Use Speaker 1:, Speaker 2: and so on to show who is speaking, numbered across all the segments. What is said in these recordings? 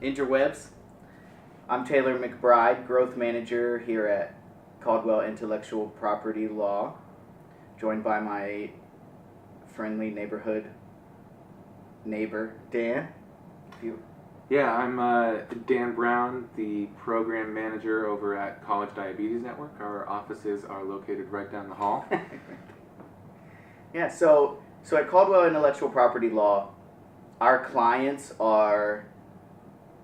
Speaker 1: interwebs. I'm Taylor McBride, Growth Manager here at Caldwell Intellectual Property Law, joined by my friendly neighborhood neighbor, Dan.
Speaker 2: Yeah, I'm Dan Browne, the Program Manager over at College Diabetes Network. Our offices are located right down the hall.
Speaker 1: Yeah, so at Caldwell Intellectual Property Law, our clients are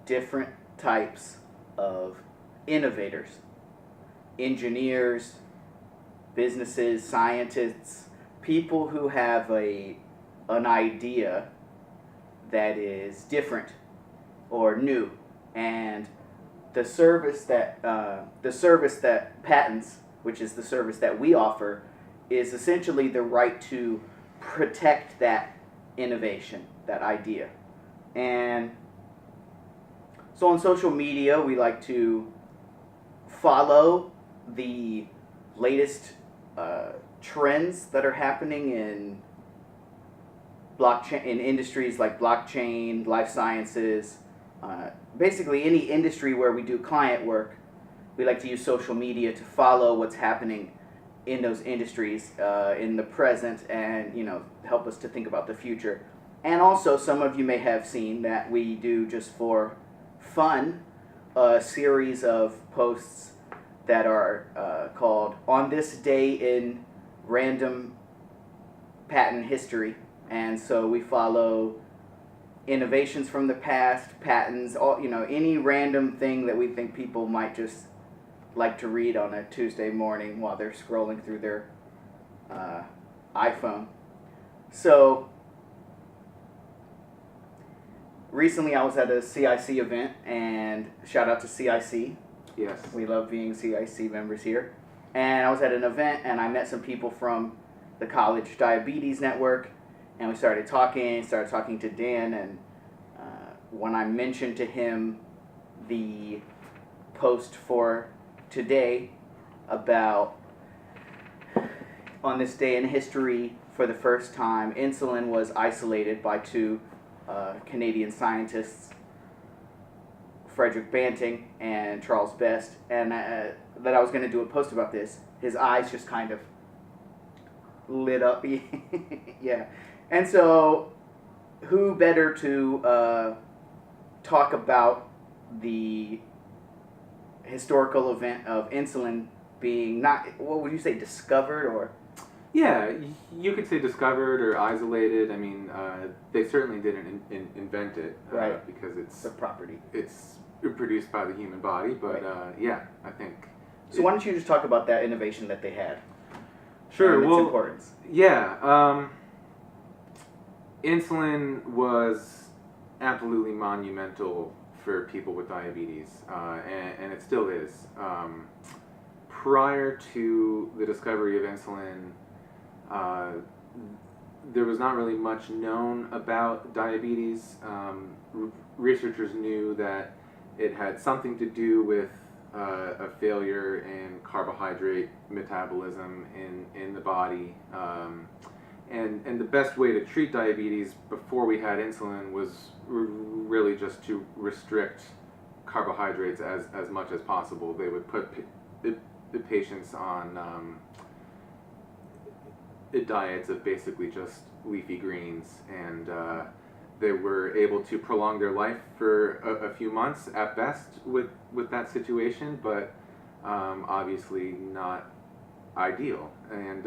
Speaker 1: different types of innovators, engineers, businesses, scientists, people who have an idea that is different or new, and the service that patents, which is the service that we offer, is essentially the right to protect that innovation, that idea. And so on social media, we like to follow the latest trends that are happening in blockchain, in industries like blockchain, life sciences, basically any industry where we do client work. We like to use social media to follow what's happening in those industries in the present, and help us to think about the future. And also, some of you may have seen that we do, just for fun, a series of posts that are called "On This Day in Random Patent History." And so we follow innovations from the past, patents, any random thing that we think people might just like to read on a Tuesday morning while they're scrolling through their iPhone. So recently I was at a CIC event, and shout out to CIC.
Speaker 2: Yes.
Speaker 1: We love being CIC members here. And I was at an event, and I met some people from the College Diabetes Network, and we started talking to Dan, and when I mentioned to him the post for today about, on this day in history, for the first time, insulin was isolated by two Canadian scientists, Frederick Banting and Charles, and that I was going to do a post about this, his eyes just kind of lit up. Yeah. And so, who better to talk about the historical event of insulin being not, what would you say, discovered, or?
Speaker 2: Yeah, you could say discovered or isolated. I mean, they certainly didn't invent it,
Speaker 1: right?
Speaker 2: Because it's
Speaker 1: a property.
Speaker 2: It's produced by the human body, but
Speaker 1: right.
Speaker 2: Yeah, I think.
Speaker 1: So why don't you just talk about that innovation that they had?
Speaker 2: Sure.
Speaker 1: And its importance.
Speaker 2: Yeah. Insulin was absolutely monumental for people with diabetes, and it still is. Prior to the discovery of insulin, there was not really much known about diabetes. Researchers knew that it had something to do with a failure in carbohydrate metabolism in the body. And the best way to treat diabetes before we had insulin was really just to restrict carbohydrates as much as possible. They would put the patients on diets of basically just leafy greens, and they were able to prolong their life for a few months at best with that situation, but obviously not ideal. And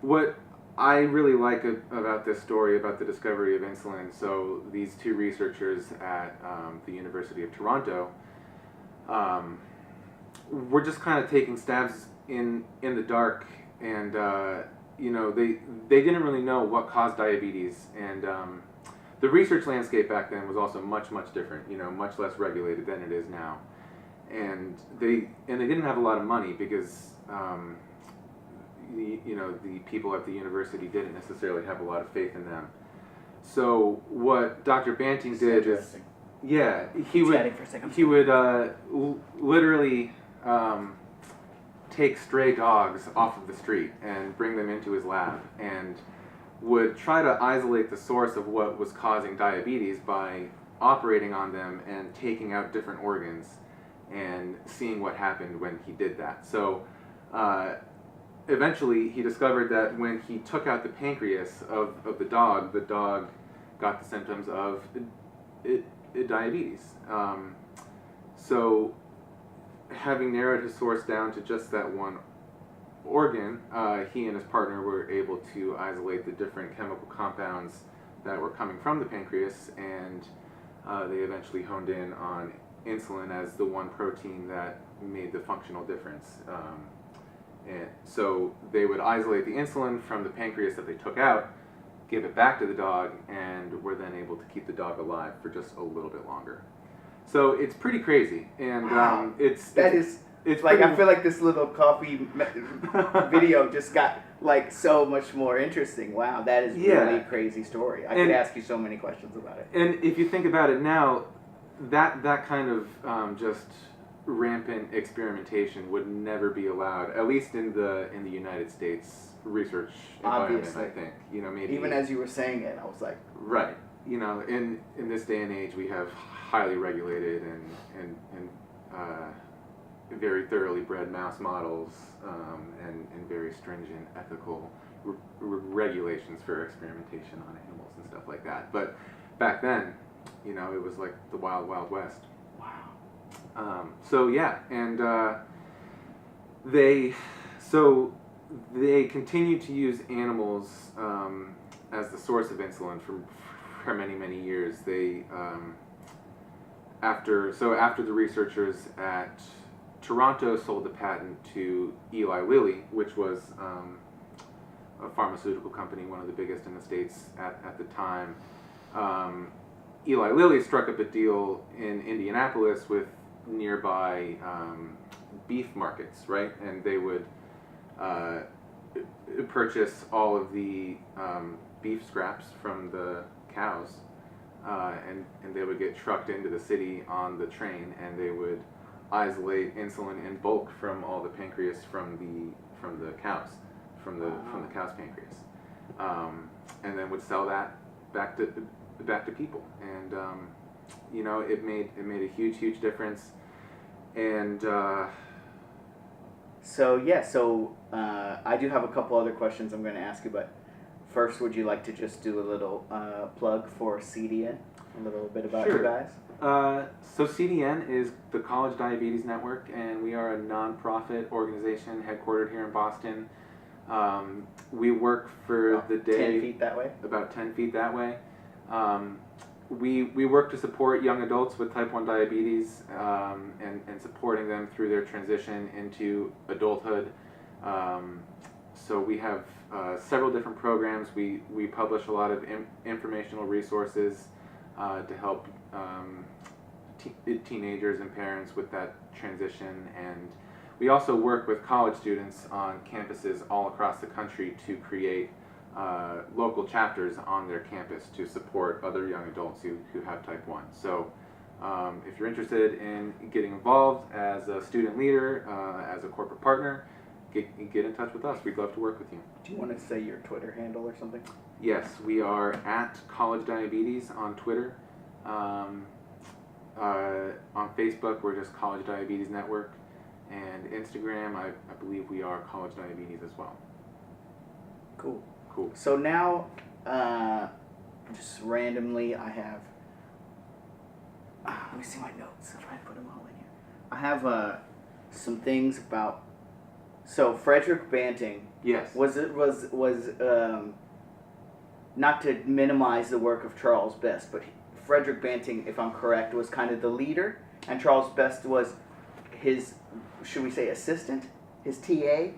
Speaker 2: what I really like about this story, about the discovery of insulin, so these two researchers at the University of Toronto were just kind of taking stabs in the dark, and they didn't really know what caused diabetes, and the research landscape back then was also much different, much less regulated than it is now, and they didn't have a lot of money because the people at the university didn't necessarily have a lot of faith in them. So what Dr. Banting did is, yeah, he would literally take stray dogs off of the street and bring them into his lab, and would try to isolate the source of what was causing diabetes by operating on them and taking out different organs and seeing what happened when he did that. So eventually he discovered that when he took out the pancreas of the dog got the symptoms of diabetes. So having narrowed his source down to just that one organ, he and his partner were able to isolate the different chemical compounds that were coming from the pancreas, and they eventually honed in on insulin as the one protein that made the functional difference. And so they would isolate the insulin from the pancreas that they took out, give it back to the dog, and were then able to keep the dog alive for just a little bit longer. So it's pretty crazy, and
Speaker 1: Wow.
Speaker 2: It's
Speaker 1: like,
Speaker 2: pretty,
Speaker 1: I feel like this little coffee video just got like so much more interesting. Wow, that is really a crazy story. I could ask you so many questions about it.
Speaker 2: And if you think about it now, that kind of just rampant experimentation would never be allowed, at least in the United States research environment.
Speaker 1: Obviously.
Speaker 2: I think, you know, maybe
Speaker 1: Even as you were saying it, I was like,
Speaker 2: right. You know, in this day and age, we have highly regulated and very thoroughly bred mouse models, and very stringent ethical regulations for experimentation on animals and stuff like that. But back then, you know, it was like the wild, wild west.
Speaker 1: wow.
Speaker 2: So yeah, and they continued to use animals as the source of insulin for many, many years. They after the researchers at Toronto sold the patent to Eli Lilly, which was a pharmaceutical company, one of the biggest in the States at the time. Eli Lilly struck up a deal in Indianapolis with nearby beef markets, right? And they would purchase all of the beef scraps from the cows, and they would get trucked into the city on the train, and they would isolate insulin in bulk from all the pancreas from the cows, from the cow's pancreas, and then would sell that back to people, and you know, it made a huge difference, and
Speaker 1: so I do have a couple other questions I'm going to ask you, but first, would you like to just do a little plug for CDN, a little bit about you guys?
Speaker 2: So CDN is the College Diabetes Network, and we are a non-profit organization headquartered here in Boston. We work for the day
Speaker 1: 10 feet that way?
Speaker 2: About 10 feet that way. We work to support young adults with type 1 diabetes, and supporting them through their transition into adulthood. So we have several different programs. We publish a lot of informational resources to help teenagers and parents with that transition, and we also work with college students on campuses all across the country to create local chapters on their campus to support other young adults who have type 1. So if you're interested in getting involved as a student leader, as a corporate partner, get in touch with us. We'd love to work with you.
Speaker 1: Do you want to say your Twitter handle or something?
Speaker 2: Yes, we are at College Diabetes on Twitter. On Facebook, we're just College Diabetes Network. And Instagram, I believe we are College Diabetes as well.
Speaker 1: Cool.
Speaker 2: Cool.
Speaker 1: So now, just randomly, I have, let me see my notes, if I put them all in here. I have some things about, so Frederick Banting,
Speaker 2: Yes.
Speaker 1: was not to minimize the work of Charles Best, but Frederick Banting, if I'm correct, was kind of the leader, and Charles Best was his, should we say, assistant, his TA,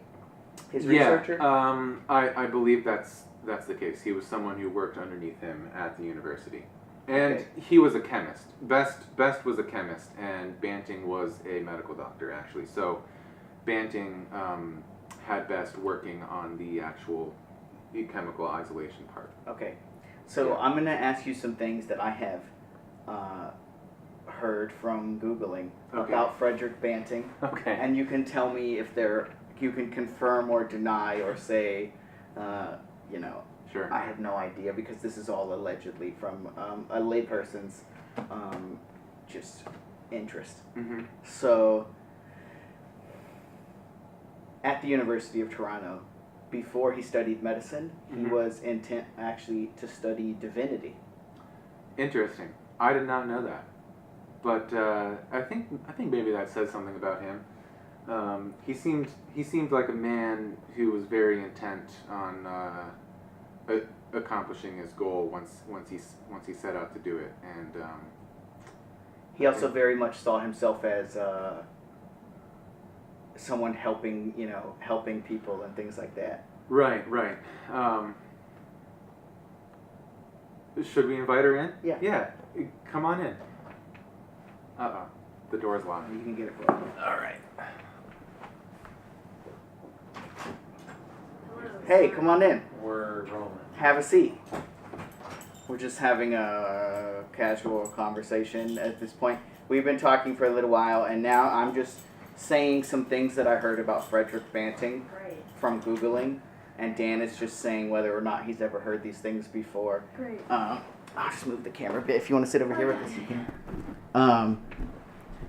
Speaker 1: his researcher?
Speaker 2: I believe that's the case. He was someone who worked underneath him at the university, and he was a chemist. Best was a chemist, and Banting was a medical doctor, actually. So Banting had Best working on the actual chemical isolation part.
Speaker 1: Okay, so I'm going to ask you some things that I have heard from Googling about Frederick Banting.
Speaker 2: Okay.
Speaker 1: And you can tell me if you can confirm or deny or say,
Speaker 2: Sure.
Speaker 1: I have no idea because this is all allegedly from a layperson's just interest.
Speaker 2: Mm-hmm.
Speaker 1: So, at the University of Toronto, before he studied medicine, he
Speaker 2: Mhm.
Speaker 1: was intent actually to study divinity.
Speaker 2: Interesting. I did not know that, but I think maybe that says something about him. He seemed like a man who was very intent on accomplishing his goal once he set out to do it, and
Speaker 1: He also very much saw himself as someone helping people and things like that.
Speaker 2: right. Should we invite her in?
Speaker 1: Yeah.
Speaker 2: Yeah. Come on in. The door's locked.
Speaker 1: You can get it for me.
Speaker 2: All right.
Speaker 1: Hey, come on in.
Speaker 2: We're rolling.
Speaker 1: Have a seat. We're just having a casual conversation at this point. We've been talking for a little while, and now I'm just saying some things that I heard about Frederick Banting
Speaker 3: Great.
Speaker 1: from Googling, and Dan is just saying whether or not he's ever heard these things before.
Speaker 3: Great.
Speaker 1: I'll just move the camera a bit. If you want to sit over here with us, you can.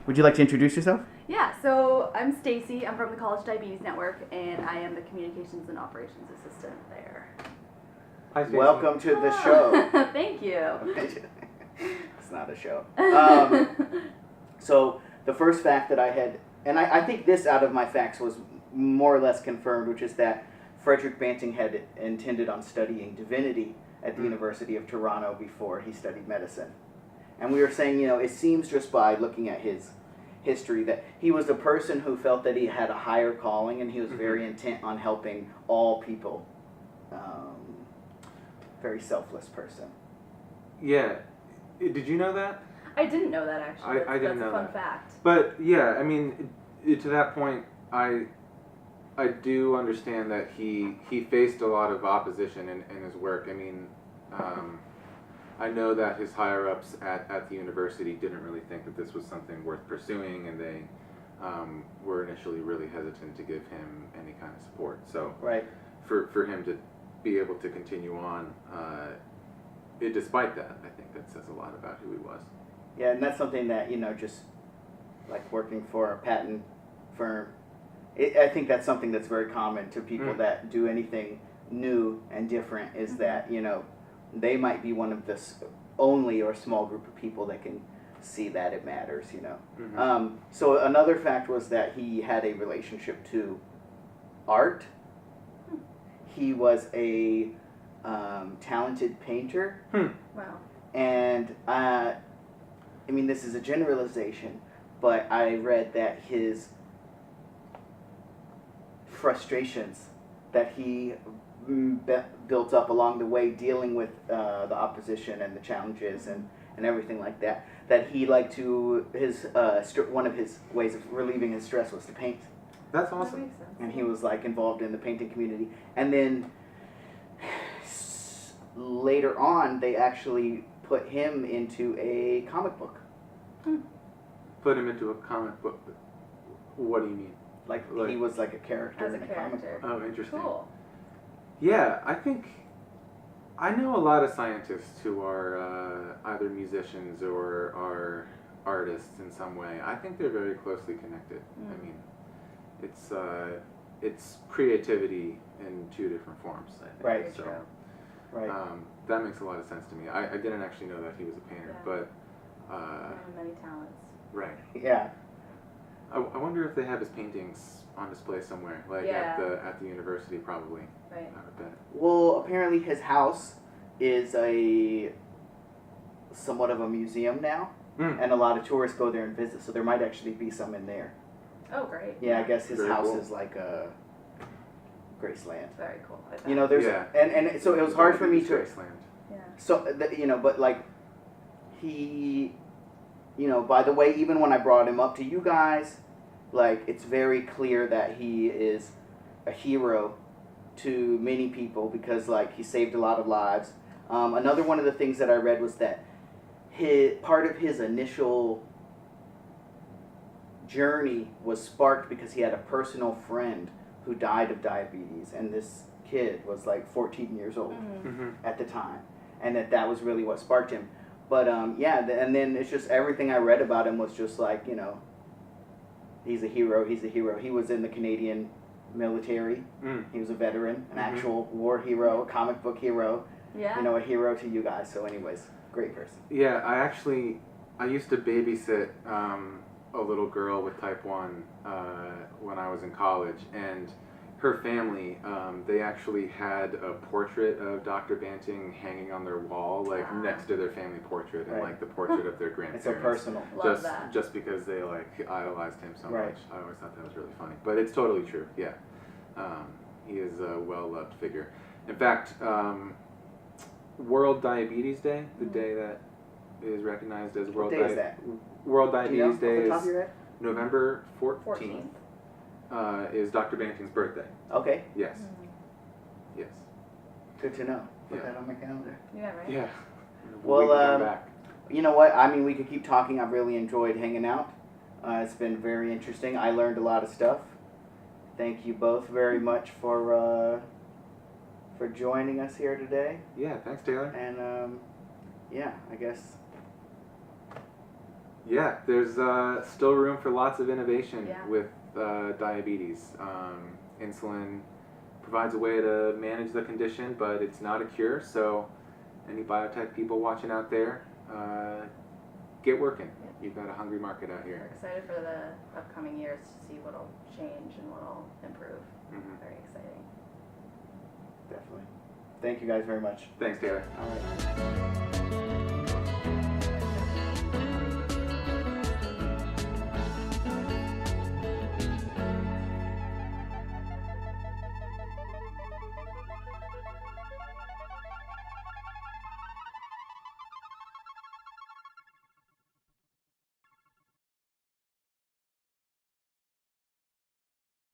Speaker 1: Would you like to introduce yourself?
Speaker 3: Yeah, so I'm Stacey. I'm from the College Diabetes Network, and I am the Communications and Operations Assistant there.
Speaker 2: Hi, Stacey.
Speaker 1: Welcome to the show.
Speaker 3: Thank you.
Speaker 1: It's not a show. So the first fact that I had, and I think this out of my facts was more or less confirmed, which is that Frederick Banting had intended on studying divinity at the University of Toronto before he studied medicine. And we were saying, it seems just by looking at his history that he was a person who felt that he had a higher calling, and he was very intent on helping all people. Very selfless person.
Speaker 2: Yeah. Did you know that?
Speaker 3: I didn't know that, actually.
Speaker 2: I didn't know
Speaker 3: That's a fun
Speaker 2: that.
Speaker 3: fact.
Speaker 2: But yeah, I mean, to that point, I do understand that he faced a lot of opposition in his work. I mean, I know that his higher ups at the university didn't really think that this was something worth pursuing, and they were initially really hesitant to give him any kind of support. So
Speaker 1: Right.
Speaker 2: for him to be able to continue on, despite that, I think that says a lot about who he was.
Speaker 1: Yeah, and that's something that, just like working for a patent firm, I think that's something that's very common to people that do anything new and different, is that, they might be one of the only or small group of people that can see that it matters, So another fact was that he had a relationship to art. He was a talented painter.
Speaker 3: Wow.
Speaker 1: And, this is a generalization, but I read that his frustrations that he built up along the way dealing with the opposition and the challenges and everything like that, that he liked to, one of his ways of relieving his stress was to paint.
Speaker 2: That's
Speaker 3: That
Speaker 2: awesome.
Speaker 3: makes sense.
Speaker 1: And he was involved in the painting community. And then later on, they actually put him into a comic book.
Speaker 2: Put him into a comic book. What do you mean?
Speaker 1: He was like a character
Speaker 3: As a
Speaker 1: in a comic
Speaker 3: character.
Speaker 1: book.
Speaker 2: Oh, interesting.
Speaker 3: Cool.
Speaker 2: Yeah, I know a lot of scientists who are either musicians or are artists in some way. I think they're very closely connected. I mean, it's creativity in two different forms, I think.
Speaker 1: Right.
Speaker 2: So,
Speaker 1: Right.
Speaker 2: that makes a lot of sense to me. I didn't actually know that he was a painter,
Speaker 3: Yeah.
Speaker 2: but
Speaker 3: One of many talents.
Speaker 2: right.
Speaker 1: Yeah.
Speaker 2: I wonder if they have his paintings on display somewhere,
Speaker 3: Yeah.
Speaker 2: at the university, probably.
Speaker 3: Right.
Speaker 2: I would bet.
Speaker 1: Well, apparently his house is somewhat of a museum now, and a lot of tourists go there and visit, so there might actually be some in there.
Speaker 3: Oh, great.
Speaker 1: Yeah, I guess his
Speaker 2: Very
Speaker 1: house
Speaker 2: cool.
Speaker 1: is like a Graceland.
Speaker 3: Very cool. I bet.
Speaker 1: There's
Speaker 2: Yeah.
Speaker 1: and so it was hard for me to
Speaker 2: Graceland.
Speaker 3: Yeah.
Speaker 1: so but he by the way, even when I brought him up to you guys, it's very clear that he is a hero to many people because he saved a lot of lives. Another one of the things that I read was that part of his initial journey was sparked because he had a personal friend who died of diabetes, and this kid was like 14 years old
Speaker 2: Mm-hmm.
Speaker 1: at the time, and that was really what sparked him. But and then it's just everything I read about him was just like, you know, he's a hero. He's a hero. He was in the Canadian military. He was a veteran, an actual war hero, a comic book hero.
Speaker 3: Yeah.
Speaker 1: You know, a hero to you guys. So, anyways, great person.
Speaker 2: Yeah, I used to babysit a little girl with type 1 when I was in college, and her family, they actually had a portrait of Dr. Banting hanging on their wall, like next to their family portrait, and
Speaker 1: Right.
Speaker 2: like the portrait of their
Speaker 1: It's
Speaker 2: grandparents.
Speaker 1: so personal.
Speaker 3: Love that.
Speaker 2: Just because they like idolized him so
Speaker 1: Right.
Speaker 2: much. I always thought that was really funny, but it's totally true. Yeah, he is a well-loved figure. In fact, World Diabetes Day, the day that is recognized as World
Speaker 1: day is that?
Speaker 2: World
Speaker 1: Do you know
Speaker 2: Diabetes Day
Speaker 1: off the top of
Speaker 2: is
Speaker 1: your head?
Speaker 2: November 14th.
Speaker 3: 14th.
Speaker 2: Is Dr. Banting's birthday.
Speaker 1: Okay,
Speaker 2: Yes. Yes.
Speaker 1: good to know. Put
Speaker 2: Yeah.
Speaker 1: that on my calendar.
Speaker 3: Yeah, right?
Speaker 2: Yeah.
Speaker 1: Well,
Speaker 2: We can come back.
Speaker 1: You know what? I mean, we could keep talking. I've really enjoyed hanging out. It's been very interesting. I learned a lot of stuff. Thank you both very much for joining us here today.
Speaker 2: Yeah, thanks, Taylor.
Speaker 1: And yeah, I guess
Speaker 2: Yeah, there's still room for lots of innovation
Speaker 3: Yeah.
Speaker 2: with diabetes. Insulin provides a way to manage the condition, but it's not a cure. So, any biotech people watching out there, get working.
Speaker 3: Yeah.
Speaker 2: You've got a hungry market out
Speaker 3: We're
Speaker 2: here.
Speaker 3: excited for the upcoming years to see what'll change and what'll improve.
Speaker 2: Mhm.
Speaker 3: Very exciting.
Speaker 1: definitely. Thank you guys very much.
Speaker 2: Thanks, Taylor.
Speaker 1: All right.